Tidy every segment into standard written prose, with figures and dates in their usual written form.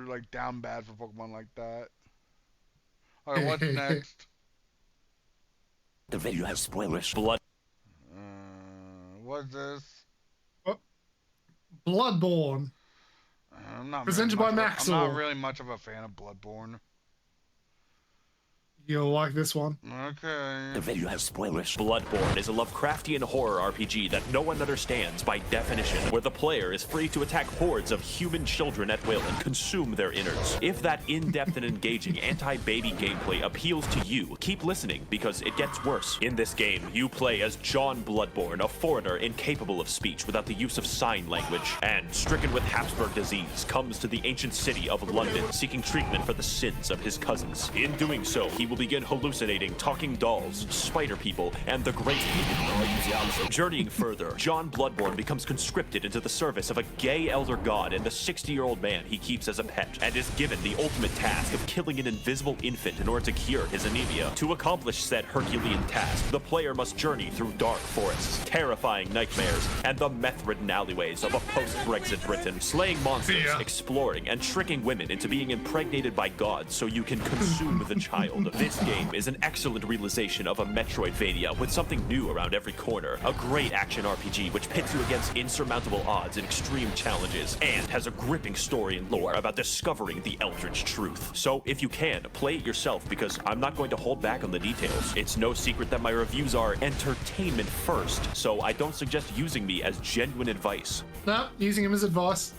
like down bad for Pokemon like that. Alright, what's next? The video has spoilers. Blood. What's this? Oh, Bloodborne. Presented by I'm not Maxwell. really much of a fan of Bloodborne. You'll like this one. Okay. The video has spoilers. Bloodborne is a Lovecraftian horror RPG that no one understands by definition, where the player is free to attack hordes of human children at will and consume their innards. If that in-depth and engaging anti-baby gameplay appeals to you, keep listening because it gets worse. In this game, you play as John Bloodborne, a foreigner incapable of speech without the use of sign language, and stricken with Habsburg disease, comes to the ancient city of London, seeking treatment for the sins of his cousins. In doing so, he will begin hallucinating talking dolls, spider people, and the great hidden. Journeying further, John Bloodborne becomes conscripted into the service of a gay elder god and the 60-year-old man he keeps as a pet, and is given the ultimate task of killing an invisible infant in order to cure his anemia. To accomplish said Herculean task, the player must journey through dark forests, terrifying nightmares, and the meth-ridden alleyways of a post-Brexit Britain, slaying monsters, exploring, and tricking women into being impregnated by gods so you can consume the child. This game is an excellent realization of a Metroidvania with something new around every corner, a great action RPG which pits you against insurmountable odds and extreme challenges, and has a gripping story and lore about discovering the eldritch truth. So if you can, play it yourself because I'm not going to hold back on the details. It's no secret that my reviews are entertainment first, so I don't suggest using me as genuine advice. No, using him as advice.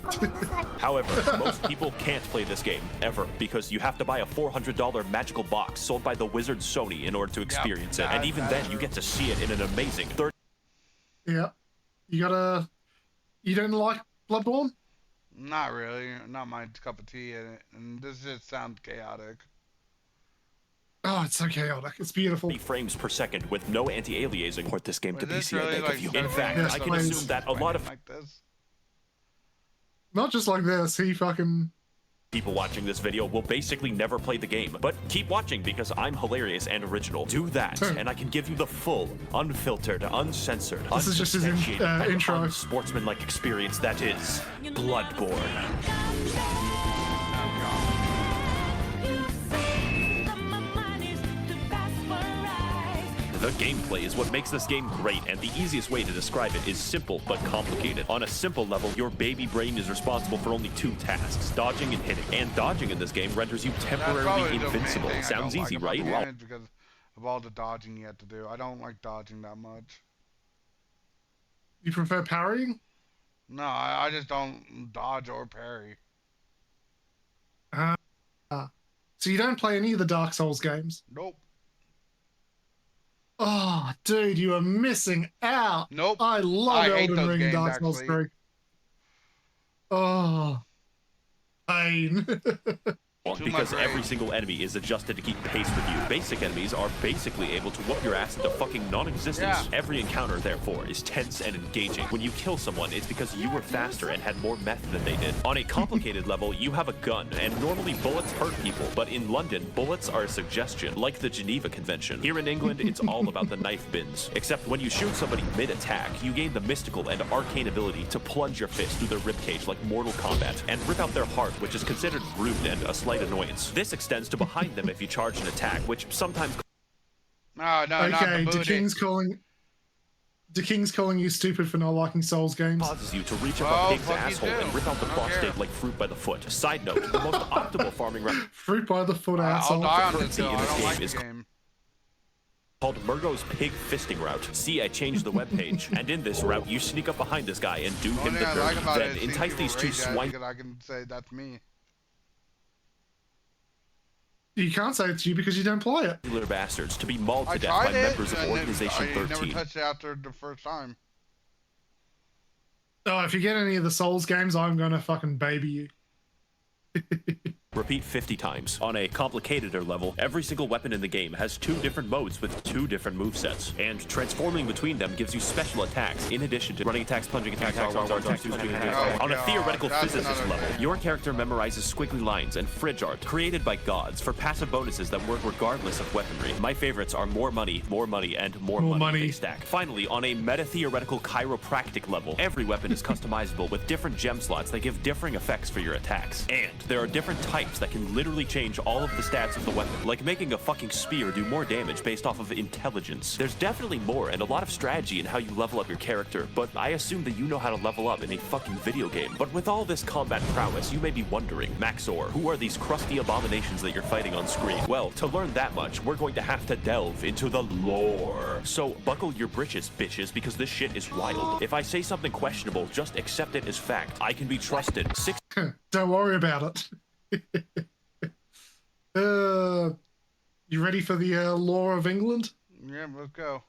However, most people can't play this game, ever, because you have to buy a $400 magical box sold by the wizard Sony in order to experience it, and even then you get to see it in an amazing 30. Yeah. You don't like Bloodborne? Not really. Not my cup of tea in it. And this just sounds chaotic. Oh, it's so chaotic. It's beautiful. Frames per second with no anti-aliasing. Port this game to PC, really I beg of you. In fact, Yes, I can please. assume that a lot of like this. Not just like this, he fucking... people watching this video will basically never play the game, but keep watching because I'm hilarious and original. Do that, and I can give you the full, unfiltered, uncensored, This is just his intro. Sportsman-like experience that is Bloodborne. The gameplay is what makes this game great, and the easiest way to describe it is simple but complicated. On a simple level, your baby brain is responsible for only two tasks, dodging and hitting. And dodging in this game renders you temporarily invincible. Sounds easy, right? Because of all the dodging you have to do. I don't like dodging that much. You prefer parrying? No, I just don't dodge or parry. So you don't play any of the Dark Souls games? Nope. Oh, dude, you are missing out. Nope. I love hate Elden those Ring and games, Dark Souls 3. Oh, pain. Because every single enemy is adjusted to keep pace with you. Basic enemies are basically able to whoop your ass into fucking non-existence. Yeah. Every encounter, therefore, is tense and engaging. When you kill someone, it's because you were faster and had more meth than they did. On a complicated level, you have a gun, and normally bullets hurt people, but in London, bullets are a suggestion, like the Geneva Convention. Here in England, it's all about the knife bins. Except when you shoot somebody mid-attack, you gain the mystical and arcane ability to plunge your fist through their ribcage like Mortal Kombat, and rip out their heart, which is considered rude and a slight annoyance. This extends to behind them if you charge an attack, which sometimes... No, Okay, not the King's calling you stupid for not liking Souls games. causes you to reach up a pig's asshole and rip out the prostate like fruit by the foot. Side note, the most optimal farming route... Fruit by the foot, asshole. I'll die on currency this in this game game is called Murgo's Pig Fisting Route. See, I changed the webpage, and in this route, you sneak up behind this guy and do him the dirt, then entice these two swine... I can say that's me. You can't say it's you because you don't play it. Little bastards to be mauled to I death by tried it, members of and Organization I 13. never touched it after the first time. Oh, if you get any of the Souls games, I'm gonna fucking baby you. repeat 50 times. On a complicateder level, every single weapon in the game has 2 different modes with 2 different movesets, and transforming between them gives you special attacks in addition to running attacks, plunging attacks, on a theoretical physicist level. Your character memorizes squiggly lines and fridge art created by gods for passive bonuses that work regardless of weaponry. My favorites are more money, and more money they stack. Finally, on a meta-theoretical chiropractic level, every weapon is customizable with different gem slots that give differing effects for your attacks. And there are different types that can literally change all of the stats of the weapon, like making a fucking spear do more damage based off of intelligence. There's definitely more and a lot of strategy in how you level up your character, but I assume that you know how to level up in a fucking video game. But with all this combat prowess, you may be wondering, Maxor, who are these crusty abominations that you're fighting on screen? Well, to learn that much, we're going to have to delve into the lore. So buckle your britches, bitches, because this shit is wild. If I say something questionable, just accept it as fact. I can be trusted. Don't worry about it. You ready for the lore of England? Yeah, let's go.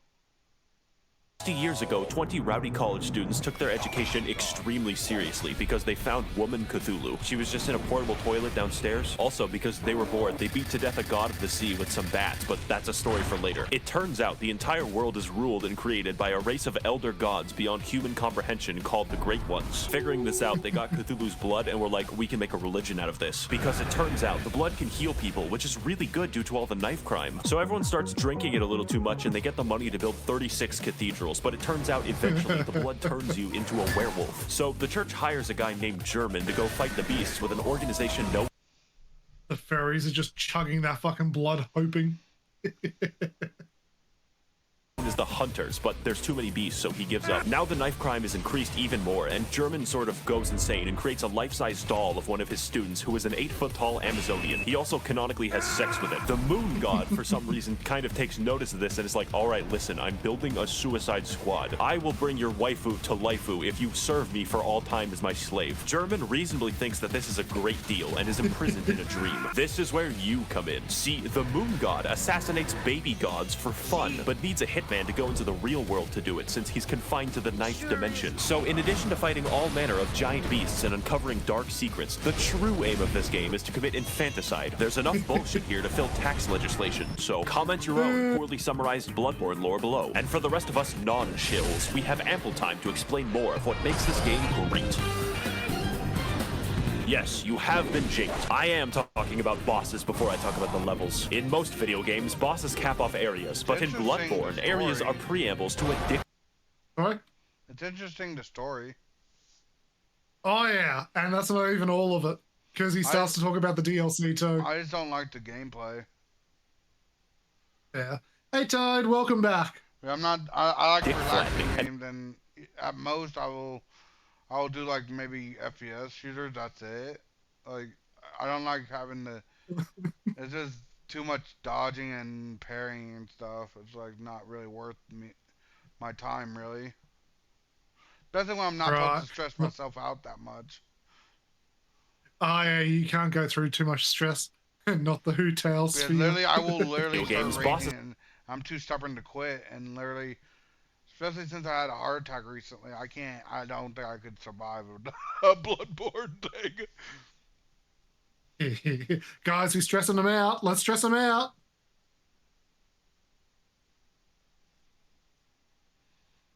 60 years ago, 20 rowdy college students took their education extremely seriously because they found Woman Cthulhu. She was just in a portable toilet downstairs. Also, because they were bored, they beat to death a god of the sea with some bats, but that's a story for later. It turns out the entire world is ruled and created by a race of elder gods beyond human comprehension called the Great Ones. Figuring this out, they got Cthulhu's blood and were like, we can make a religion out of this. Because it turns out the blood can heal people, which is really good due to all the knife crime. So everyone starts drinking it a little too much and they get the money to build 36 cathedrals. But it turns out eventually the blood turns you into a werewolf. So the church hires a guy named German to go fight the beasts with an organization known. The fairies are just chugging that fucking blood, hoping. Is the hunters, but there's too many beasts, so he gives up. Now the knife crime is increased even more, and German sort of goes insane and creates a life-size doll of one of his students who is an 8-foot-tall Amazonian. He also canonically has sex with it. The moon god, for some reason, kind of takes notice of this and is like, alright, listen, I'm building a suicide squad. I will bring your waifu to laifu if you serve me for all time as my slave. German reasonably thinks that this is a great deal and is imprisoned in a dream. This is where you come in. See, the moon god assassinates baby gods for fun, but needs a hitman to go into the real world to do it since he's confined to the ninth dimension. So in addition to fighting all manner of giant beasts and uncovering dark secrets, the true aim of this game is to commit infanticide. There's enough bullshit here to fill tax legislation, so comment your own poorly summarized Bloodborne lore below. And for the rest of us non-shills, we have ample time to explain more of what makes this game great. Yes, you have been jinxed. I am talking about bosses before I talk about the levels. In most video games, bosses cap off areas, but in Bloodborne, areas are preambles to a Right? It's interesting, the story. Oh yeah, and that's not even all of it, because he starts to talk about the DLC too. I just don't like the gameplay. Yeah. Hey Toad, welcome back. I'm not. I like relaxing games, and at most I will do like maybe FPS shooters. That's it. Like I don't like having to. It's just too much dodging and parrying and stuff. It's like not really worth my time really. Especially when I'm not supposed to stress myself out that much. Oh yeah, you can't go through too much stress. Not the Who Tales. Yeah, literally, I will literally start raging, and I'm too stubborn to quit. And literally, especially since I had a heart attack recently, I can't. I don't think I could survive a Bloodborne thing. Guys, we're stressing them out. Let's stress them out.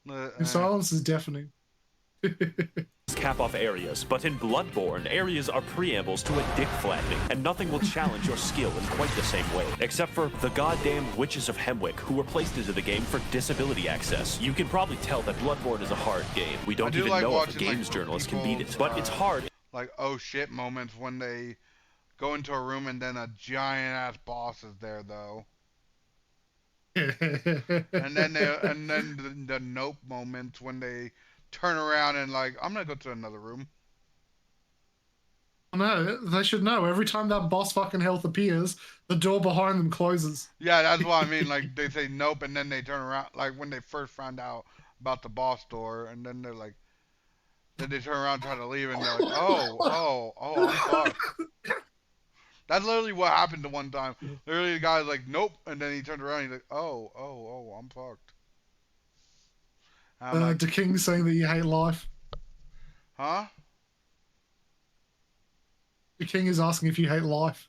The silence is deafening. Cap off areas, but in Bloodborne, areas are preambles to a dick flattening, and nothing will challenge your skill in quite the same way, except for the goddamn Witches of Hemwick, who were placed into the game for disability access. You can probably tell that Bloodborne is a hard game. We don't even know if a games journalist can beat it, but it's hard. Like, oh shit moments when they go into a room and then a giant ass boss is there though. and then the nope moments when they turn around and like, I'm gonna go to another room. No, they should know. Every time that boss fucking health appears, the door behind them closes. Yeah, that's what I mean. Like, they say nope, and then they turn around. Like, when they first found out about the boss door, and then they're like, then they turn around and try to leave, and they're like, oh, I'm fucked. That's literally what happened to one time. Literally, the guy's like, nope, and then he turned around, and he's like, oh, I'm fucked. Like, the king saying that you hate life. Huh? The king is asking if you hate life.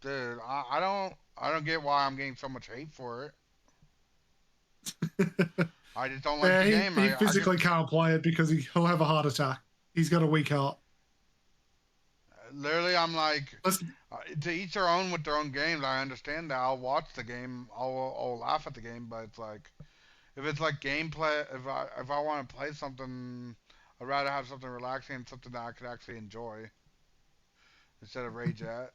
Dude, I don't get why I'm getting so much hate for it. I just don't like Yeah, the game. he I physically just, can't play it because he'll have a heart attack. He's got a weak heart. literally, I'm like, Let's, to each their own with their own games. I understand that. I'll watch the game. I'll laugh at the game, but it's like, if it's like gameplay, if I want to play something, I'd rather have something relaxing and something that I could actually enjoy instead of rage at.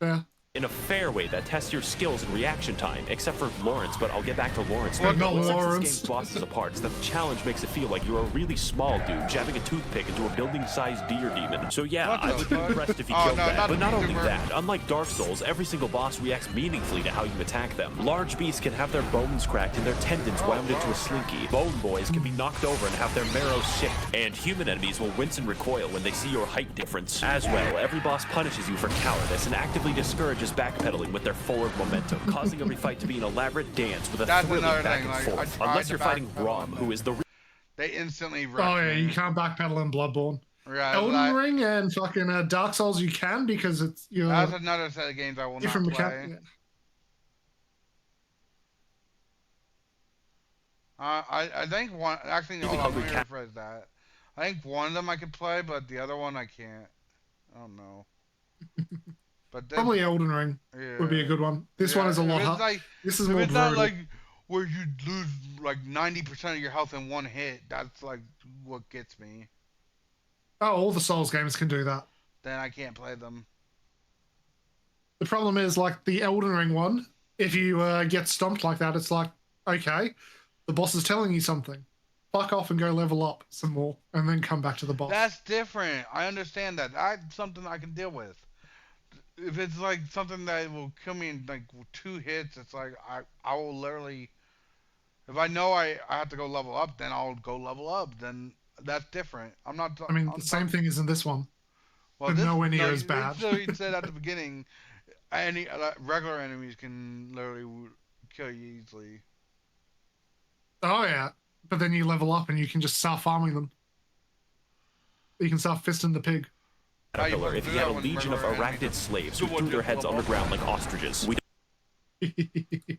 yeah. in a fair way that tests your skills and reaction time, except for Lawrence, but I'll get back to Lawrence. Well, not What sets Lawrence. this game's bosses apart is that the challenge makes it feel like you're a really small dude jabbing a toothpick into a building-sized deer demon. So yeah, What I the would be fuck? impressed if you Oh, killed no, that. not But not the only YouTuber. that, unlike Dark Souls, every single boss reacts meaningfully to how you attack them. Large beasts can have their bones cracked and their tendons wound into a slinky. Bone boys can be knocked over and have their marrow sicked. And human enemies will wince and recoil when they see your height difference. As well, every boss punishes you for cowardice and actively discourages backpedaling with their forward momentum, causing every fight to be an elaborate dance with a That's thrilling another back thing, and like, forth. I tried Unless to you're fighting backpedal Rom, on who that. is the They instantly wrecked Oh yeah, me. you can't backpedal in Bloodborne. Yeah, Elden Ring and fucking Dark Souls you can because it's that's another set of games I will not different play. mechanic. I think one actually Really hold on, let hungry me cat. rephrase that. I think one of them I could play, but the other one I can't. I don't know. But this, Probably Elden Ring yeah, would be a good one. This one yeah, is a lot if it's harder. like, This is if more it's not brutal. like where you lose like 90% of your health in one hit, that's like what gets me. Oh, all the Souls games can do that. Then I can't play them. The problem is, like the Elden Ring one, if you get stomped like that, it's like, okay, the boss is telling you something. Fuck off and go level up some more, and then come back to the boss. That's different. I understand that. That's something I can deal with. If it's like something that will kill me in like 2 hits, it's like I will literally. If I know I have to go level up, then I'll go level up. Then that's different. I'm not. I mean, I'm the same talking, thing is in this one, well, but this nowhere near no. as bad. So you said at the beginning, any regular enemies can literally kill you easily. Oh yeah, but then you level up and you can just start farming them. You can start fisting the pig. Caterpillar if do he had that a when legion of regular arachnid enemies- slaves You who would threw their do heads level up. underground like ostriches. We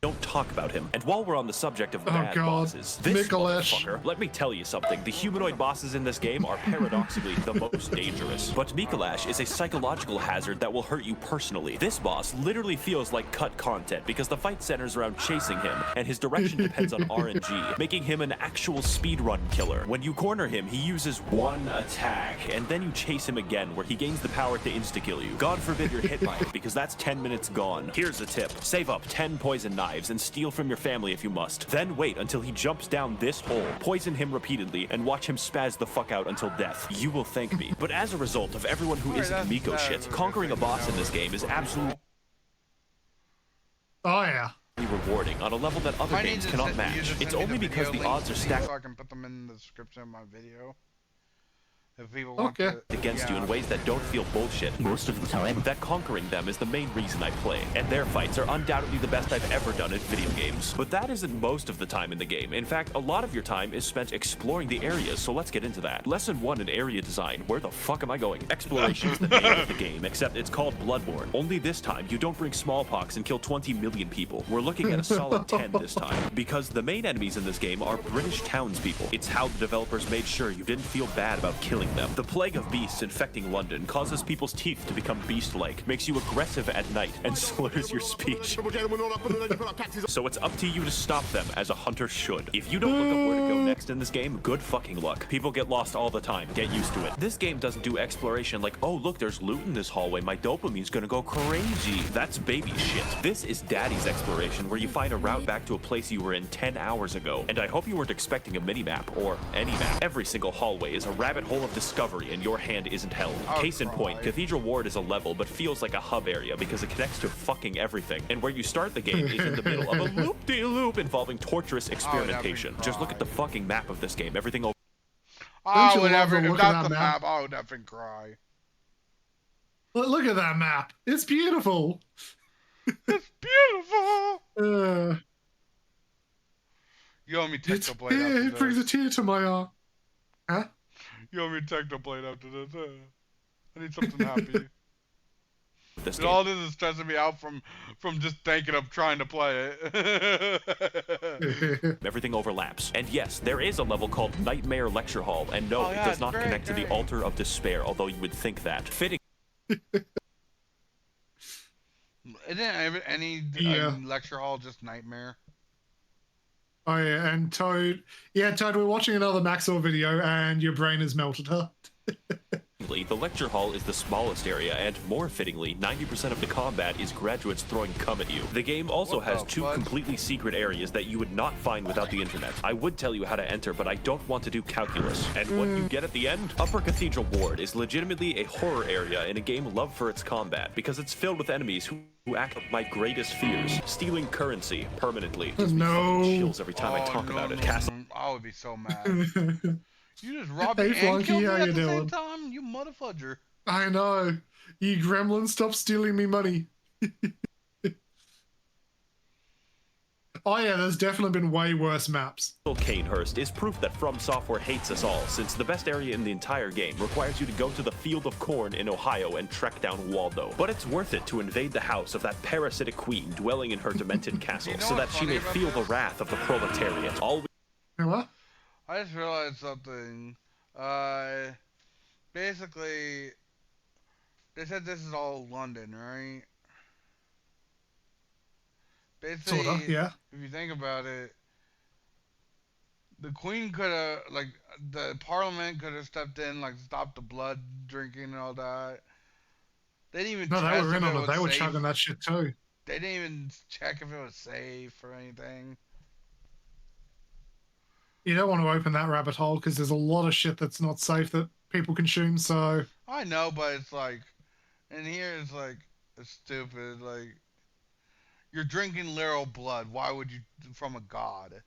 don't talk about him. And while we're on the subject of Oh, bad God. bosses, this Mikolash. motherfucker, let me tell you something. The humanoid bosses in this game are paradoxically the most dangerous. But Mikolash is a psychological hazard that will hurt you personally. This boss literally feels like cut content because the fight centers around chasing him, and his direction depends on RNG, making him an actual speedrun killer. When you corner him, he uses one attack, and then you chase him again, where he gains the power to insta-kill you. God forbid you're hit by it, because that's 10 minutes gone. Here's a tip. Save up 10 poison knives and steal from your family if you must. Then wait until he jumps down this hole, poison him repeatedly, and watch him spaz the fuck out until death. You will thank me. But as a result of everyone who Alright, isn't Miko that's shit, a conquering a good boss thing in to this game is know. absolutely Oh yeah. rewarding on a level that other I need games to cannot send- you match. just It's send me only the because video the links, odds are please, stacked so I can put them in the description of my video. If people want Okay. to, against you in ways that don't feel bullshit most of the time. That conquering them is the main reason I play, and their fights are undoubtedly the best I've ever done in video games. But that isn't most of the time in the game. In fact, a lot of your time is spent exploring the areas, so let's get into that. Lesson 1 in area design. Where the fuck am I going? Exploration is the name of the game, except it's called Bloodborne. Only this time, you don't bring smallpox and kill 20 million people. We're looking at a solid 10 this time, because the main enemies in this game are British townspeople. It's how the developers made sure you didn't feel bad about killing them. The plague of beasts infecting London causes people's teeth to become beast-like, makes you aggressive at night, and slurs your speech. So it's up to you to stop them, as a hunter should. If you don't look up where to go next in this game, good fucking luck. People get lost all the time. Get used to it. This game doesn't do exploration like, oh look, there's loot in this hallway. My dopamine's gonna go crazy. That's baby shit. This is daddy's exploration, where you find a route back to a place you were in 10 hours ago. And I hope you weren't expecting a mini-map, or any map. Every single hallway is a rabbit hole of discovery, and your hand isn't held. Case in point, Cathedral Ward is a level, but feels like a hub area because it connects to fucking everything. And where you start the game is in the middle of a loop-de-loop involving torturous experimentation. Just look at the fucking map of this game. Everything over. I you would love never. to If look at that's that the map? map, I would effing cry. Look at that map. It's beautiful. It's beautiful. Uh, You owe me Technoblade yeah, after it brings a this. tear to my eye. Huh? You owe me Technoblade after this. I need something happy. This And game. all this is stressing me out from just thinking of trying to play it. Everything overlaps. And yes, there is a level called Nightmare Lecture Hall, and no, Oh, yeah, it does not great, connect to the great. Altar of Despair, although you would think that. Fitting. Isn't any Yeah. lecture hall just nightmare? Oh yeah, and Toad. Yeah, Toad, we're watching another Maxwell video and your brain has melted, huh? The lecture hall is the smallest area, and more fittingly, 90% of the combat is graduates throwing cum at you. The game also What has the 2 fudge? completely secret areas that you would not find without the internet. I would tell you how to enter, but I don't want to do calculus. And what you get at the end? Upper Cathedral Ward is legitimately a horror area in a game loved for its combat, because it's filled with enemies who act like my greatest fears. Stealing currency permanently. Gives me No. fucking chills every time I talk about it. Castle. I would be so mad. You just robbed Hey, me and Flunky, killed me how at you the same doing? time? You motherfudger. I know. You gremlin, stop stealing me money. Oh yeah, there's definitely been way worse maps. Canehurst is proof that From Software hates us all, since the best area in the entire game requires you to go to the Field of Corn in Ohio and trek down Waldo. But it's worth it to invade the house of that parasitic queen dwelling in her demented castle, You know so that what's she funny may about feel the this? wrath of the proletariat. All What? I just realized something. Basically, they said this is all London, right? Basically, Sorta, yeah. if you think about it, the Queen could have, like, the Parliament could have stepped in, like, stopped the blood drinking and all that. They didn't even No, they test were if in it on it. was They were safe. chugging that shit too. They didn't even check if it was safe or anything. You don't want to open that rabbit hole because there's a lot of shit that's not safe that people consume, so... I know, but it's like, and here it's like, it's stupid. Like, you're drinking literal blood. Why would you, from a god?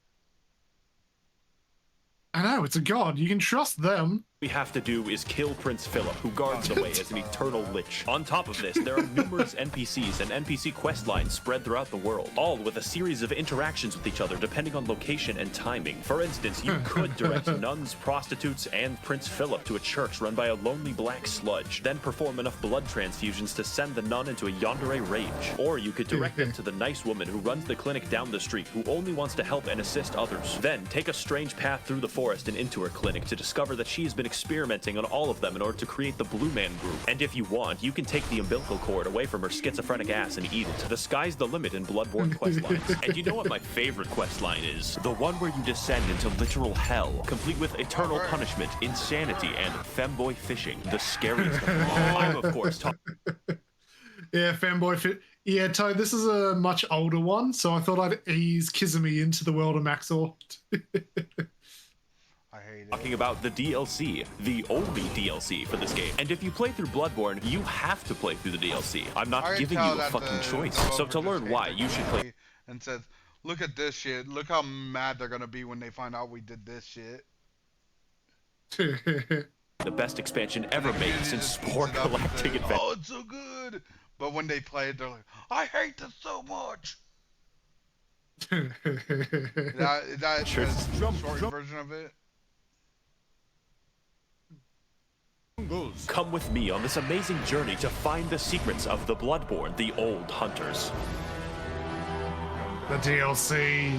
I know, it's a god. You can trust them. we have to do is kill Prince Philip, who guards the way as an eternal lich. On top of this, there are numerous NPCs and NPC quest lines spread throughout the world, all with a series of interactions with each other depending on location and timing. For instance, you could direct nuns, prostitutes, and Prince Philip to a church run by a lonely black sludge, then perform enough blood transfusions to send the nun into a yandere rage. Or you could direct them to the nice woman who runs the clinic down the street, who only wants to help and assist others. Then take a strange path through the forest and into her clinic to discover that she's been experimenting on all of them in order to create the Blue Man Group. And if you want, you can take the umbilical cord away from her schizophrenic ass and eat it. The sky's the limit in Bloodborne questlines. And you know what my favorite questline is? The one where you descend into literal hell, complete with eternal punishment, insanity, and femboy fishing. The scariest of all. I'm of course talking. Yeah, fanboy fit. Yeah, Toad, this is a much older one, so I thought I'd ease Kizumi into the world of Maxor. I hate it. Talking about the DLC, the only DLC for this game. And if you play through Bloodborne, you have to play through the DLC. I'm not I can giving tell you a that fucking the choice. So developer to learn just why, came you should play. and says, "Look at this shit. Look how mad they're gonna be when they find out we did this shit." The best expansion ever made Community since just eats Spore it up and Galactic says, Adventure. "Oh, it's so good." But when they play it, they're like, "I hate this so much." Is that Sure. a short version of it? Come with me on this amazing journey to find the secrets of the Bloodborne, the old hunters. The DLC.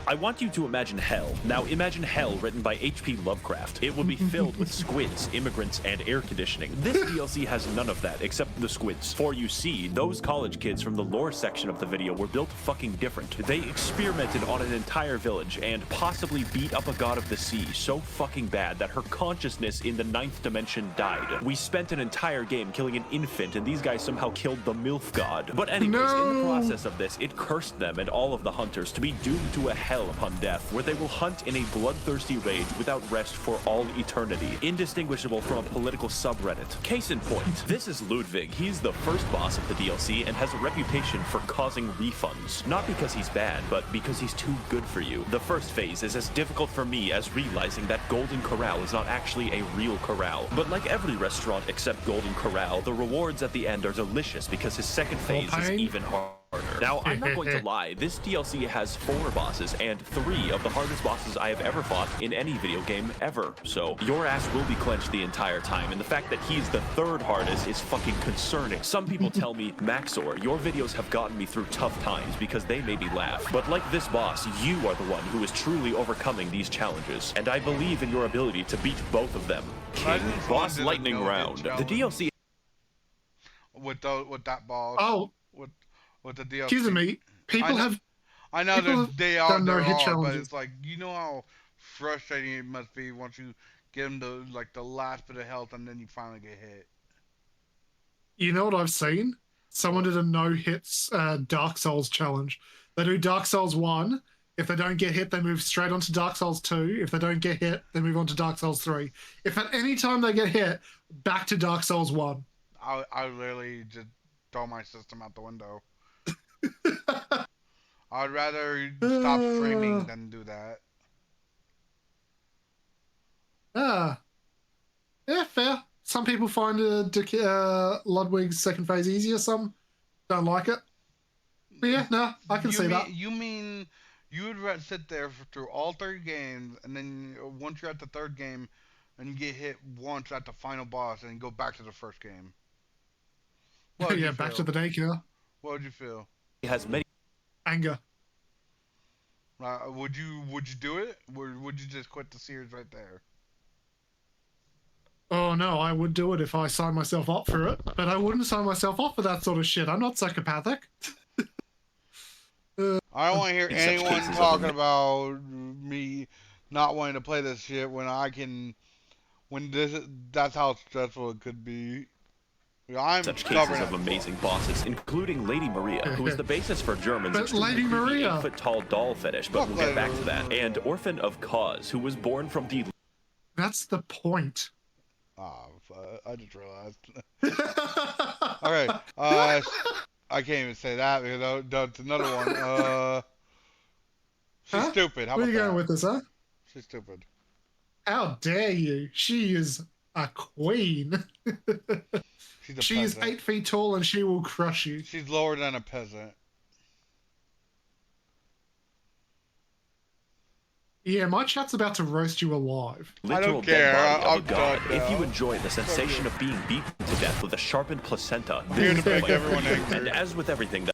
I want you to imagine hell. Now imagine hell written by H.P. Lovecraft. It would be filled with squids, immigrants, and air conditioning. This DLC has none of that except the squids. For you see, those college kids from the lore section of the video were built fucking different. They experimented on an entire village and possibly beat up a god of the sea so fucking bad that her consciousness in the 9th dimension died. We spent an entire game killing an infant and these guys somehow killed the MILF god. But anyways, in the process of this, it cursed them and all of the hunters to be doomed to a hell upon death, where they will hunt in a bloodthirsty rage without rest for all eternity, indistinguishable from a political subreddit. Case in point, this is Ludwig. He's the first boss of the DLC and has a reputation for causing refunds. Not because he's bad, but because he's too good for you. The first phase is as difficult for me as realizing that Golden Corral is not actually a real corral. But like every restaurant except Golden Corral, the rewards at the end are delicious because his second phase is even harder. Now, I'm not going to lie, this DLC has 4 bosses and 3 of the hardest bosses I have ever fought in any video game ever. So, your ass will be clenched the entire time, and the fact that he's the 3rd hardest is fucking concerning. Some people tell me, Maxor, your videos have gotten me through tough times because they made me laugh. But like this boss, you are the one who is truly overcoming these challenges, and I believe in your ability to beat both of them. King, Boss Lightning Round. The DLC... With that boss. Oh. With the DLC. Excuse me. I know they are, but challenges. it's like, you know how frustrating it must be once you get them to like the last bit of health and then you finally get hit. You know what I've seen? Someone did a no-hits Dark Souls challenge. They do Dark Souls 1. If they don't get hit, they move straight on to Dark Souls 2. If they don't get hit, they move on to Dark Souls 3. If at any time they get hit, back to Dark Souls 1. I literally just throw my system out the window. I'd rather stop streaming than do that. Yeah, fair. Some people find Ludwig's second phase easier. Some don't like it. But yeah, no, I can see that. You mean you would sit there through all 3 games, and then once you're at the 3rd game, and you get hit once at the final boss, and you go back to the first game? Yeah, back to the daycare. What would you feel? It has many... Anger. Would you do it? Or would you just quit the series right there? Oh no, I would do it if I signed myself up for it, but I wouldn't sign myself up for that sort of shit. I'm not psychopathic. I don't want to hear anyone talking about me not wanting to play this shit when I can. That's how stressful it could be. I'm such cases of amazing bosses, including Lady Maria, who is the basis for German's extremely creepy 8-foot-tall doll fetish, but we'll get back to that. And Orphan of Cause, who was born from the... That's the point. Oh, I just realized. Alright, I can't even say that because that's another one. She's stupid. How about Where are you going with this, huh? She's stupid. How dare you? She is a queen. She is 8 feet tall and she will crush you. She's lower than a peasant. Yeah, my chat's about to roast you alive. I don't care. I'm done now. If you enjoy the sensation of being beaten to death with a sharpened placenta, here to make everyone angry. And as with everything that...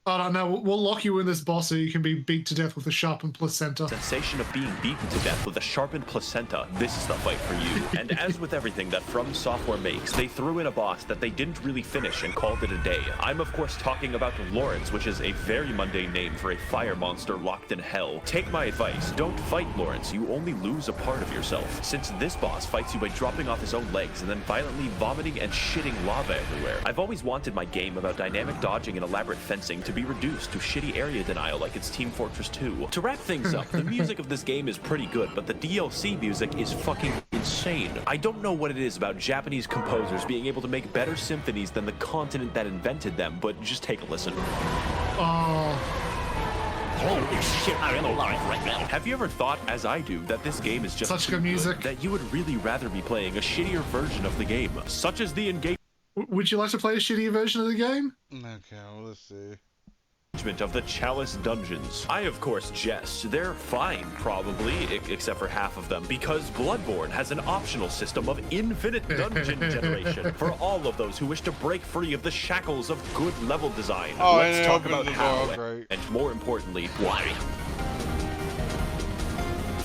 I don't know. We'll lock you in this boss so you can be beat to death with a sharpened placenta. Sensation of being beaten to death with a sharpened placenta. This is the fight for you. And as with everything that From Software makes, they threw in a boss that they didn't really finish and called it a day. I'm of course talking about Lawrence, which is a very mundane name for a fire monster locked in hell. Take my advice, don't fight Lawrence, you only lose a part of yourself. Since this boss fights you by dropping off his own legs and then violently vomiting and shitting lava everywhere. I've always wanted my game about dynamic dodging and elaborate fencing to be reduced to shitty area denial like it's Team Fortress 2. To wrap things up, the music of this game is pretty good, but the DLC music is fucking insane. I don't know what it is about Japanese composers being able to make better symphonies than the continent that invented them, but just take a listen. Oh. Holy shit, I'm alive right now. Have you ever thought, as I do, that this game is just such good music that you would really rather be playing a shittier version of the game, such as the engagement? Would you like to play a shittier version of the game? Okay, well, let's see. Of the Chalice Dungeons. I of course jest. They're fine, probably, except for half of them, because Bloodborne has an optional system of infinite dungeon generation for all of those who wish to break free of the shackles of good level design. Oh, let's talk about how, great. And more importantly, why.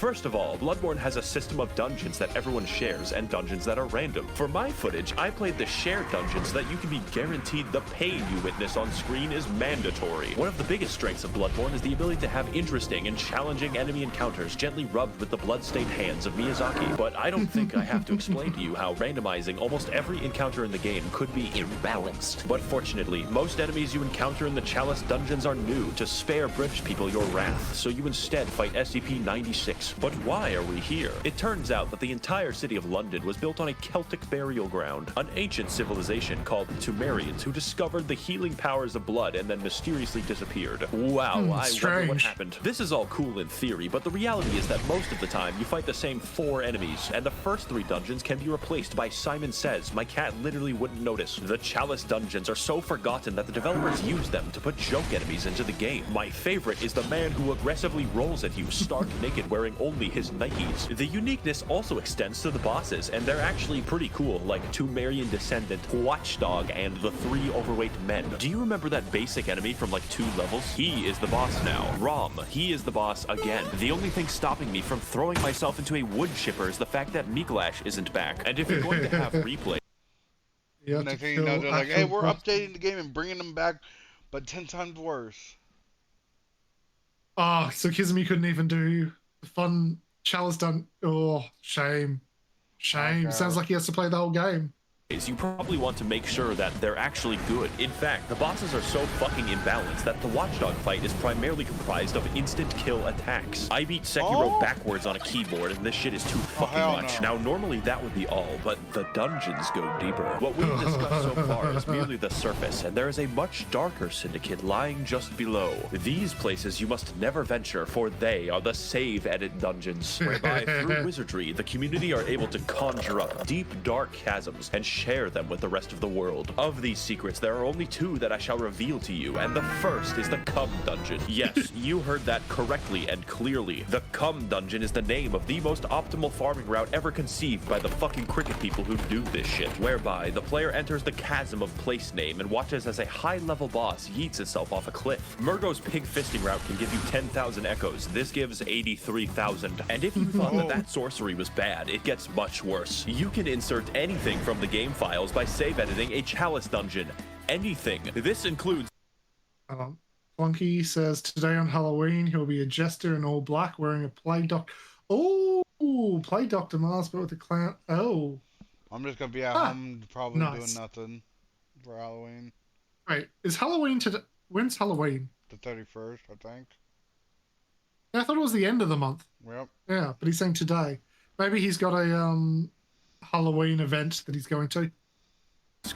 First of all, Bloodborne has a system of dungeons that everyone shares and dungeons that are random. For my footage, I played the shared dungeons so that you can be guaranteed the pain you witness on screen is mandatory. One of the biggest strengths of Bloodborne is the ability to have interesting and challenging enemy encounters gently rubbed with the blood-stained hands of Miyazaki. But I don't think I have to explain to you how randomizing almost every encounter in the game could be imbalanced. But fortunately, most enemies you encounter in the Chalice dungeons are new to spare British people your wrath, so you instead fight SCP-96. enemies. But why are we here? It turns out that the entire city of London was built on a Celtic burial ground, an ancient civilization called the Sumerians who discovered the healing powers of blood and then mysteriously disappeared. Wow, I wonder what happened. This is all cool in theory, but the reality is that most of the time you fight the same 4 enemies, and the first 3 dungeons can be replaced by Simon Says. My cat literally wouldn't notice. The Chalice dungeons are so forgotten that the developers use them to put joke enemies into the game. My favorite is the man who aggressively rolls at you stark naked wearing only his Nikes. The uniqueness also extends to the bosses, and they're actually pretty cool, like Tumerian Descendant, Watchdog, and the 3 overweight men. Do you remember that basic enemy from like 2 levels? He is the boss now. Rom, he is the boss again. The only thing stopping me from throwing myself into a wood chipper is the fact that Mikolash isn't back. And if you're going to have replay, next thing you know, they're like, hey, we're updating the game and bringing them back, but 10 times worse. Oh, so Kizumi couldn't even do the fun Chalice done. Oh, shame. Shame. Okay. Sounds like he has to play the whole game. you probably want to make sure that they're actually good. In fact, the bosses are so fucking imbalanced that the Watchdog fight is primarily comprised of instant kill attacks. I beat Sekiro backwards on a keyboard, and this shit is too fucking much. No. Now, normally that would be all, but the dungeons go deeper. What we've discussed so far is merely the surface, and there is a much darker syndicate lying just below. These places you must never venture, for they are the save edit dungeons, whereby through wizardry, the community are able to conjure up deep, dark chasms and share them with the rest of the world. Of these secrets, there are only 2 that I shall reveal to you, and the first is the Cum Dungeon. Yes, you heard that correctly and clearly. The Cum Dungeon is the name of the most optimal farming route ever conceived by the fucking cricket people who do this shit, whereby the player enters the chasm of place name and watches as a high-level boss yeets itself off a cliff. Murgo's pig fisting route can give you 10,000 echoes. This gives 83,000. And if you thought that sorcery was bad, it gets much worse. You can insert anything from the game files by save editing a Chalice dungeon. Anything. This includes... Flunky says today on Halloween he'll be a jester in all black wearing a plague doctor. Oh, plague doctor mask, but with a clown. Oh. I'm just gonna be at home probably doing nothing for Halloween. Wait, is Halloween today? When's Halloween? The 31st, I think. I thought it was the end of the month. Yep. Yeah, but he's saying today. Maybe he's got a Halloween event that he's going to.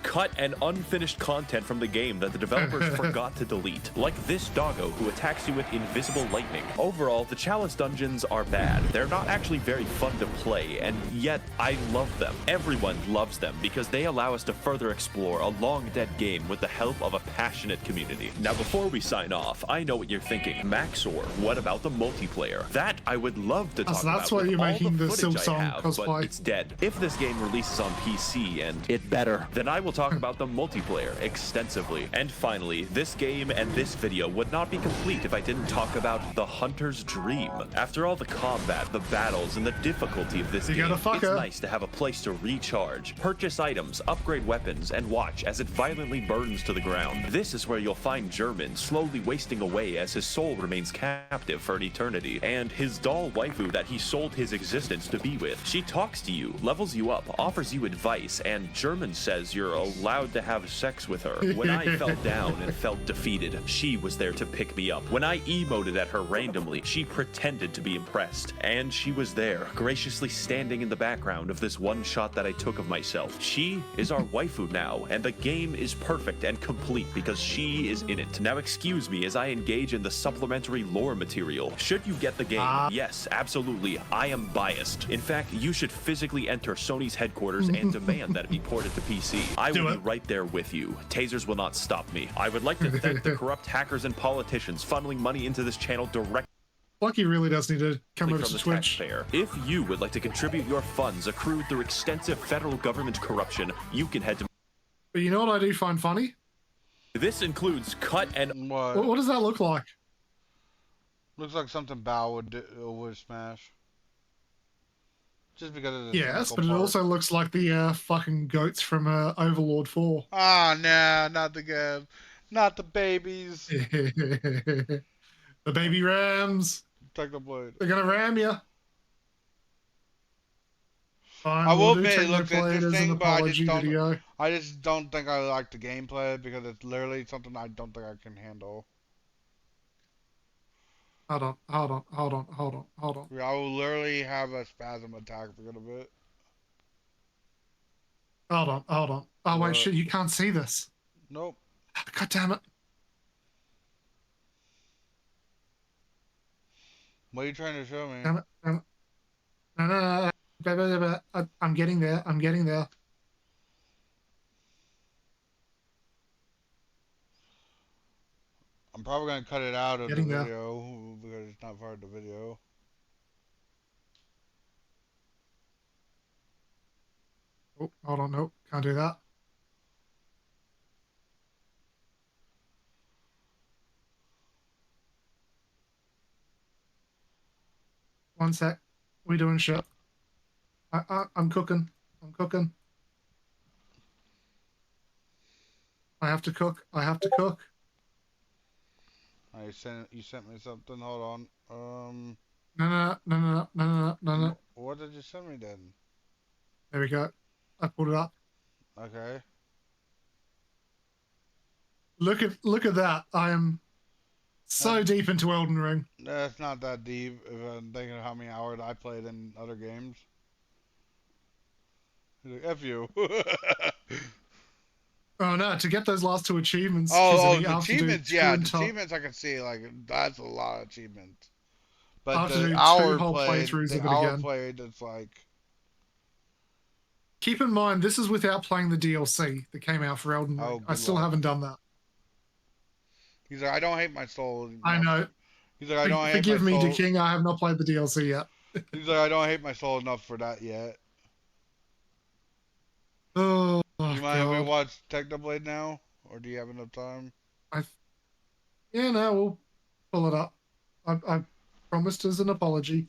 Cut and unfinished content from the game that the developers forgot to delete, like this doggo who attacks you with invisible lightning. Overall, the Chalice dungeons are bad. They're not actually very fun to play, and yet I love them. Everyone loves them because they allow us to further explore a long-dead game with the help of a passionate community. Now, before we sign off, I know what you're thinking. Maxor, what about the multiplayer? That I would love to talk about. That's why you're making the Silksong cosplay. But it's dead. If this game releases on PC, and it better, then I will talk about the multiplayer extensively. And finally, this game and this video would not be complete if I didn't talk about the Hunter's Dream. After all the combat, the battles, and the difficulty of this game, it's nice to have a place to recharge, purchase items, upgrade weapons, and watch as it violently burns to the ground. This is where you'll find German slowly wasting away as his soul remains captive for an eternity, and his doll waifu that he sold his existence to be with. She talks to you, levels you up, offers you advice, and German says you're allowed to have sex with her. When I fell down and felt defeated, she was there to pick me up. When I emoted at her randomly, she pretended to be impressed. And she was there, graciously standing in the background of this one shot that I took of myself. She is our waifu now, and the game is perfect and complete because she is in it. Now excuse me as I engage in the supplementary lore material. Should you get the game? Yes, absolutely. I am biased. In fact, you should physically enter Sony's headquarters and demand that it be ported to PC. I will be right there with you. Tasers will not stop me. I would like to thank the corrupt hackers and politicians funneling money into this channel directly. Lucky really does need to come over to Twitch. If you would like to contribute your funds accrued through extensive federal government corruption, you can head to... But you know what I do find funny? This includes cut and... What does that look like? Looks like something Bao would smash. Just because of the yes, but it also looks like the fucking goats from Overlord 4. Ah, nah, not the guys. Not the babies. The baby rams. Take the blade. They're gonna ram you. Fine, I will admit it no looks play it as an interesting, but apology I just don't think I like the gameplay because it's literally something I don't think I can handle. Hold on, hold on, hold on, hold on, hold on. I will literally have a spasm attack for a little bit. Hold on, hold on. Oh wait, What? shit, you can't see this. Nope. God damn it. What are you trying to show me? Damn it. Damn it. No, no, no, no. Blah, blah, blah, blah. I'm getting there. I'm getting there. I'm probably gonna cut it out of the Getting there. video because it's not part of the video. Oh, hold on. Nope. Can't do that. One sec. We doing shit. I'm cooking. I'm cooking. I have to cook. I have to cook. You sent me something. Hold on. No, no, no, no, no, no, no, no. What did you send me then? There we go. I pulled it up. Okay. Look at that. I am That, so deep into Elden Ring. that's not that deep if I'm thinking of how many hours I played in other games. He's like, F you. Oh no, to get those last two achievements, Oh, Kizzy, the I have to do achievements, two yeah, the entire achievements I can see, like, that's a lot of achievements. I But have to do two whole the playthroughs of it hour again. played, it's like, Keep in mind, this is without playing the DLC that came out for Elden oh, Ring. I good still luck. haven't done that. He's like, I don't hate my soul I enough. know. He's like, I don't hate my Forgive me, soul. King. I have not played the DLC yet. He's like, I don't hate my soul enough for that yet. Oh, Do you mind if we God. watch Technoblade now? Or do you have enough time? I Yeah, no, we'll pull it up. I promised as an apology.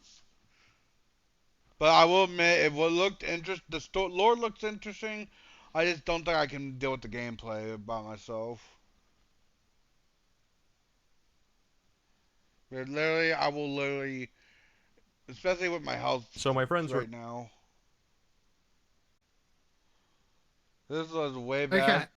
But I will admit, it what looked lore looks interesting. I just don't think I can deal with the gameplay by myself. But literally, I will literally, especially with my health So my friends were right now. This was way Okay, back.